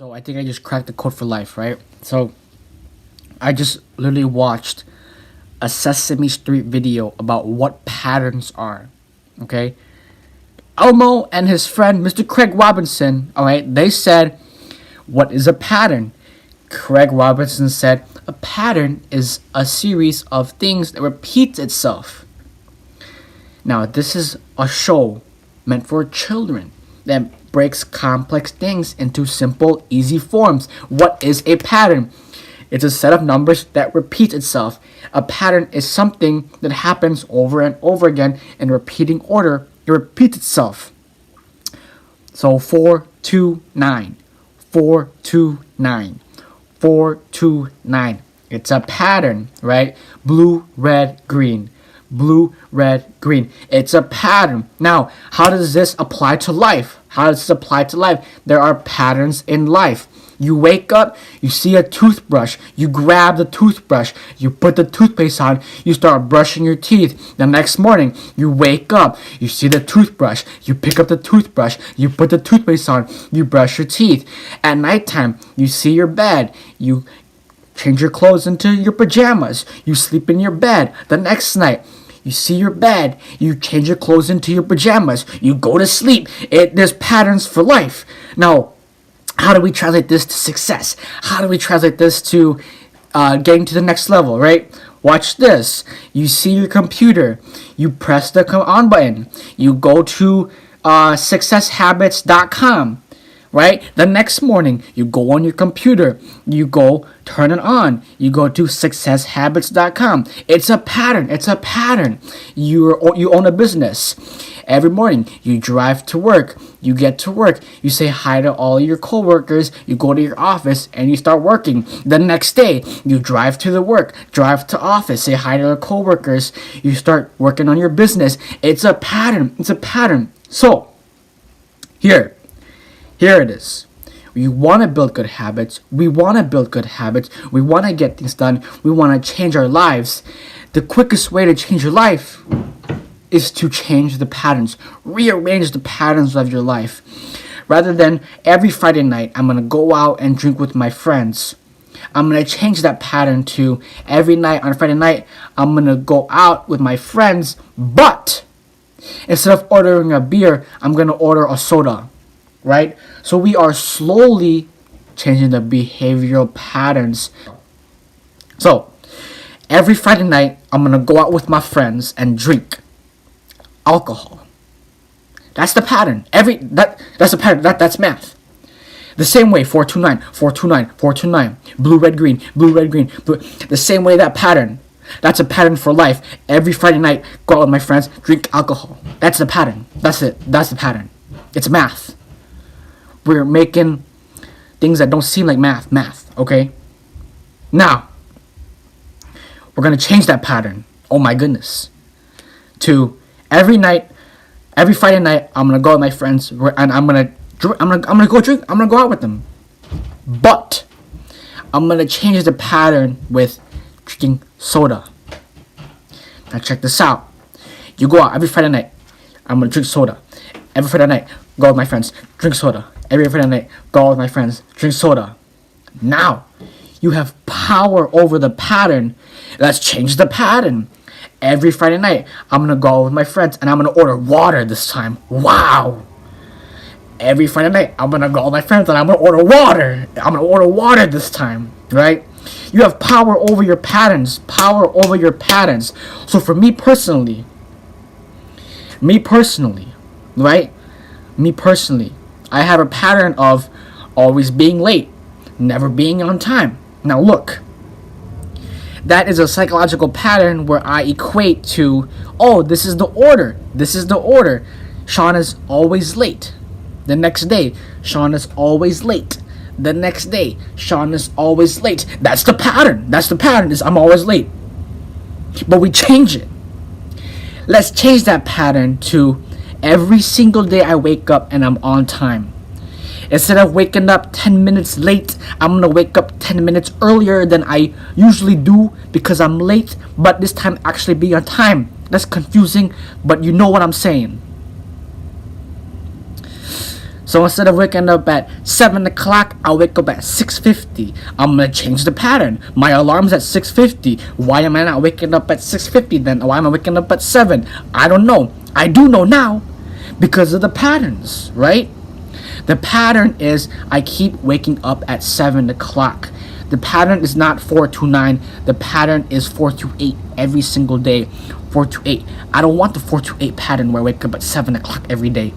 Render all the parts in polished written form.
So I think I just cracked the code for life, right? So I just literally watched a Sesame Street video about what patterns are. Okay? Elmo and his friend Mr. Craig Robinson, alright, they said, what is a pattern? Craig Robinson said, a pattern is a series of things that repeats itself. Now, this is a show meant for children that breaks complex things into simple, easy forms. What is a pattern? It's a set of numbers that repeats itself. A pattern is something that happens over and over again in repeating order. It repeats itself. So 4, 2, 9. 4, 2, 9. 4, 2, 9. It's a pattern, right? Blue, red, green. Blue, red, green. It's a pattern. Now, how does this apply to life? How does this apply to life? There are patterns in life. You wake up, you see a toothbrush, you grab the toothbrush, you put the toothpaste on, you start brushing your teeth. The next morning, you wake up, you see the toothbrush, you pick up the toothbrush, you put the toothpaste on, you brush your teeth. At nighttime, you see your bed, you change your clothes into your pajamas, you sleep in your bed. The next night, you see your bed, you change your clothes into your pajamas, you go to sleep. There's patterns for life. Now, how do we translate this to success? How do we translate this to getting to the next level, right? Watch this. You see your computer. You press the on button. You go to successhabits.com, right? The next morning, you go on your computer. You go turn it on. You go to successhabits.com. It's a pattern. It's a pattern. You own a business. Every morning, you drive to work. You get to work. You say hi to all your coworkers. You go to your office and you start working. The next day, you drive to the work. Drive to office. Say hi to the coworkers. You start working on your business. It's a pattern. It's a pattern. So, here it is. We want to build good habits. We want to build good habits. We want to get things done. We want to change our lives. The quickest way to change your life is to change the patterns. Rearrange the patterns of your life. Rather than every Friday night, I'm going to go out and drink with my friends. I'm going to change that pattern to every night on Friday night, I'm going to go out with my friends, but instead of ordering a beer, I'm going to order a soda. Right? So we are slowly changing the behavioral patterns. So every Friday night, I'm going to go out with my friends and drink alcohol. That's the pattern. That's the pattern. That's math. The same way, 429, 429, 429, blue, red, green, blue, red, green, blue. The same way, that pattern. That's a pattern for life. Every Friday night, go out with my friends, drink alcohol. That's the pattern. That's it. That's the pattern. It's math. We're making things that don't seem like math, okay? Now, we're going to change that pattern. Oh my goodness. To every Friday night, I'm going to go with my friends and I'm going to go drink. I'm going to go out with them. But I'm going to change the pattern with drinking soda. Now check this out. You go out every Friday night. I'm going to drink soda. Every Friday night, go out with my friends, drink soda. Every Friday night, go out with my friends, drink soda. Now, you have power over the pattern. Let's change the pattern. Every Friday night, I'm going to go out with my friends and I'm going to order water this time. Wow. Every Friday night, I'm going to go out with my friends and I'm going to order water. I'm going to order water this time, right? You have power over your patterns. Power over your patterns. So for me personally, right? Me personally, I have a pattern of always being late, never being on time. Now look, that is a psychological pattern where I equate to, oh, this is the order. This is the order. Sean is always late. The next day, Sean is always late. The next day, Sean is always late. That's the pattern. That's the pattern, is I'm always late. But we change it. Let's change that pattern to every single day I wake up and I'm on time. Instead of waking up 10 minutes late, I'm going to wake up 10 minutes earlier than I usually do because I'm late, but this time actually be on time. That's confusing, but you know what I'm saying. So instead of waking up at 7 o'clock, I'll wake up at 6:50. I'm gonna change the pattern. My alarm's at 6:50. Why am I not waking up at 6:50 then? Why am I waking up at 7? I don't know. I do know now because of the patterns, right? The pattern is I keep waking up at 7 o'clock. The pattern is not 4 to 9. The pattern is 4 to 8 every single day. 4 to 8. I don't want the 4 to 8 pattern where I wake up at 7 o'clock every day.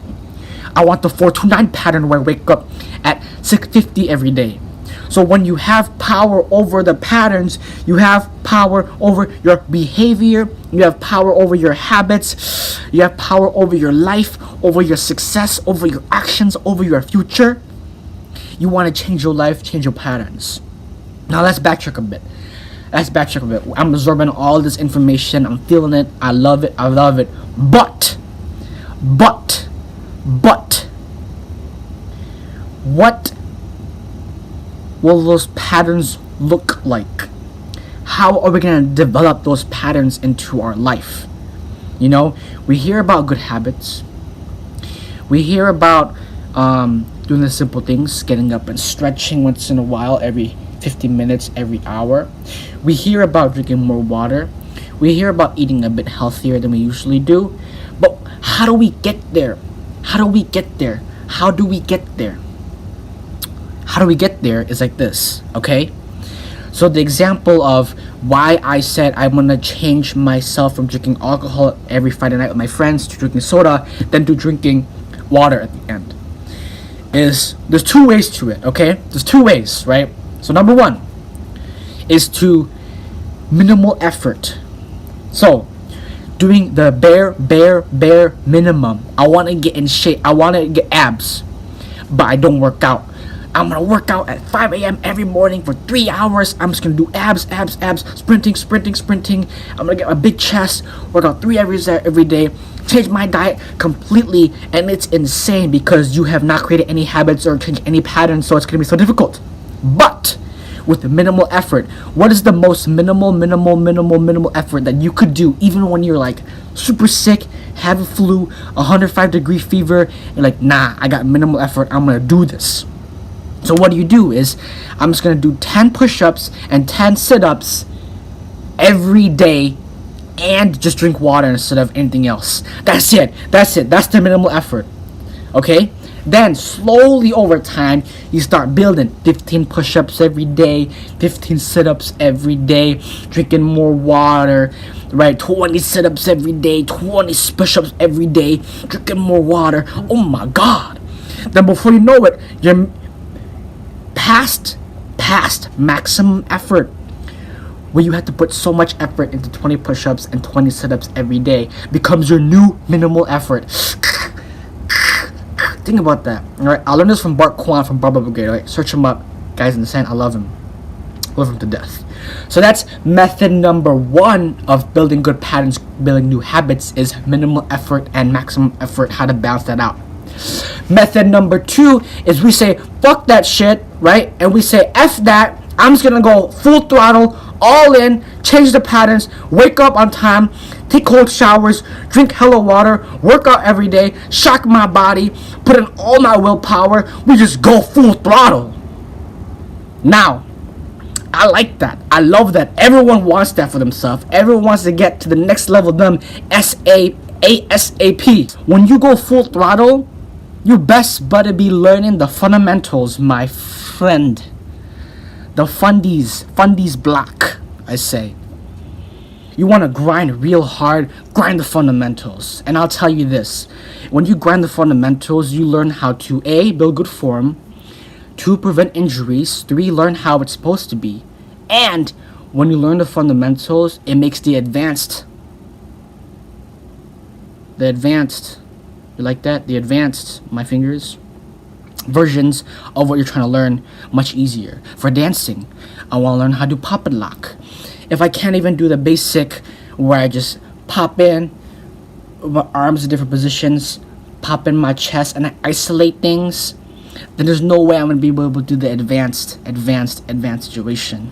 I want the 4 to 9 pattern where I wake up at 6:50 every day. So when you have power over the patterns, you have power over your behavior, you have power over your habits, you have power over your life, over your success, over your actions, over your future. You want to change your life, change your patterns. Now let's backtrack a bit. I'm absorbing all this information. I'm feeling it. I love it. But, what will those patterns look like? How are we going to develop those patterns into our life? You know, we hear about good habits. We hear about doing the simple things, getting up and stretching once in a while, every 15 minutes, every hour. We hear about drinking more water. We hear about eating a bit healthier than we usually do. But how do we get there? How do we get there is like this, okay? So the example of why I said I'm gonna change myself from drinking alcohol every Friday night with my friends to drinking soda, then to drinking water at the end, is there's two ways to it, okay? There's two ways, right? So number one is to minimal effort. So doing the bare minimum. I want to get in shape. I want to get abs, but I don't work out. I'm gonna work out at 5 a.m. every morning for 3 hours. I'm just gonna do abs, sprinting. I'm gonna get a big chest, work out 3 hours every day, change my diet completely, and it's insane because you have not created any habits or changed any patterns, so it's gonna be so difficult. But with minimal effort, what is the most minimal effort that you could do even when you're like super sick, have a flu, 105-degree fever, and like, nah, I got minimal effort, I'm gonna do this. So what you do is, I'm just gonna do 10 push-ups and 10 sit-ups every day and just drink water instead of anything else. That's it. That's the minimal effort. Okay? Then slowly over time, you start building 15 push-ups every day, 15 sit-ups every day, drinking more water, right? 20 sit-ups every day, 20 push-ups every day, drinking more water. Oh my God. Then before you know it, you're past maximum effort, where you have to put so much effort into 20 push-ups and 20 sit-ups every day becomes your new minimal effort. Think about that. Alright, I learned this from Bart Kwan from Barbell Brigade. Right? Search him up. Guys in the Sand, I love him. Love him to death. So that's method number one of building good patterns, building new habits, is minimal effort and maximum effort, how to balance that out. Method number two is we say, fuck that shit, right? And we say, F that, I'm just gonna go full throttle, all in, change the patterns, wake up on time, take cold showers, drink hella water, work out every day, shock my body, put in all my willpower, we just go full throttle. Now, I like that. I love that. Everyone wants that for themselves. Everyone wants to get to the next level of them ASAP. When you go full throttle, you best better be learning the fundamentals, my friend. The fundies block, I say. You want to grind real hard, grind the fundamentals. And I'll tell you this, when you grind the fundamentals, you learn how to A, build good form, 2, prevent injuries, 3, learn how it's supposed to be. And when you learn the fundamentals, it makes the advanced, you like that? The advanced, my fingers, versions of what you're trying to learn much easier. For dancing, I want to learn how to do pop and lock. If I can't even do the basic where I just pop in my arms in different positions, pop in my chest, and I isolate things, then there's no way I'm going to be able to do the advanced situation.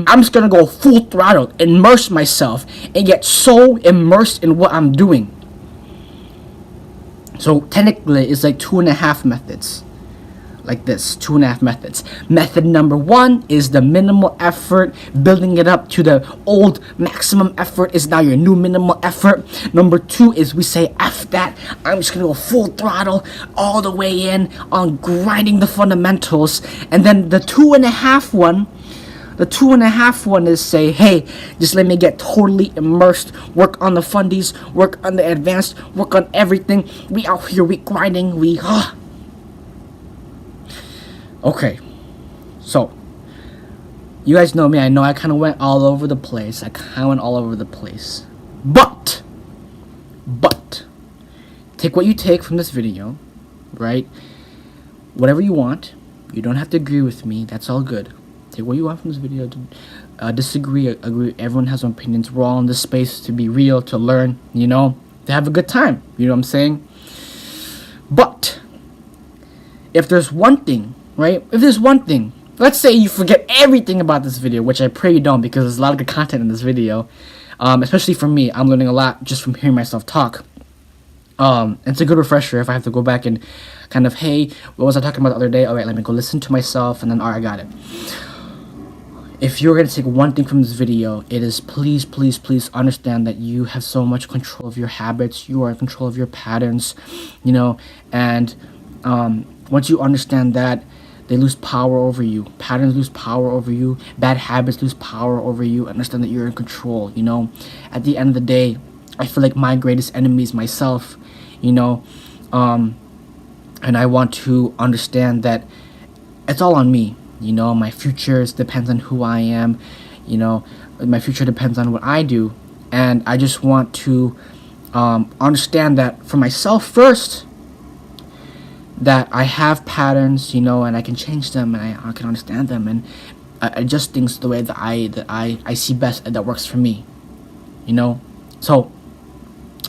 I'm just going to go full throttle, immerse myself, and get so immersed in what I'm doing So technically, it's like 2.5 methods. Like this, 2.5 methods. Method number 1 is the minimal effort, building it up to the old maximum effort is now your new minimal effort. Number 2 is we say, F that, I'm just gonna go full throttle all the way in on grinding the fundamentals. And then the 2.5 one, is say, hey, just let me get totally immersed, work on the fundies, work on the advanced, work on everything. We out here, we grinding, Okay, so you guys know me. I know I kind of went all over the place. But take what you take from this video, right? Whatever you want. You don't have to agree with me. That's all good. Take what you want from this video. Disagree, agree. Everyone has opinions. We're all in this space to be real, to learn, to have a good time. You know what I'm saying? But if there's one thing, right? If there's one thing, let's say you forget everything about this video, which I pray you don't, because there's a lot of good content in this video. Especially for me, I'm learning a lot just from hearing myself talk. It's a good refresher if I have to go back and kind of, hey, what was I talking about the other day? All right, let me go listen to myself, and then, all right, I got it. If you're going to take one thing from this video, it is please, please, please understand that you have so much control of your habits. You are in control of your patterns, and once you understand that, they lose power over you. Patterns lose power over you. Bad habits lose power over you. Understand that you're in control, At the end of the day, I feel like my greatest enemy is myself, and I want to understand that it's all on me. My future depends on who I am. My future depends on what I do. And I just want to understand that for myself first, that I have patterns, and I can change them, and I can understand them, and adjust things the way that I see best, and that works for me, So,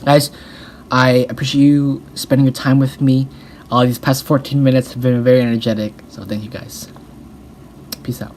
guys, I appreciate you spending your time with me. These past 14 minutes have been very energetic, so thank you guys. Peace out.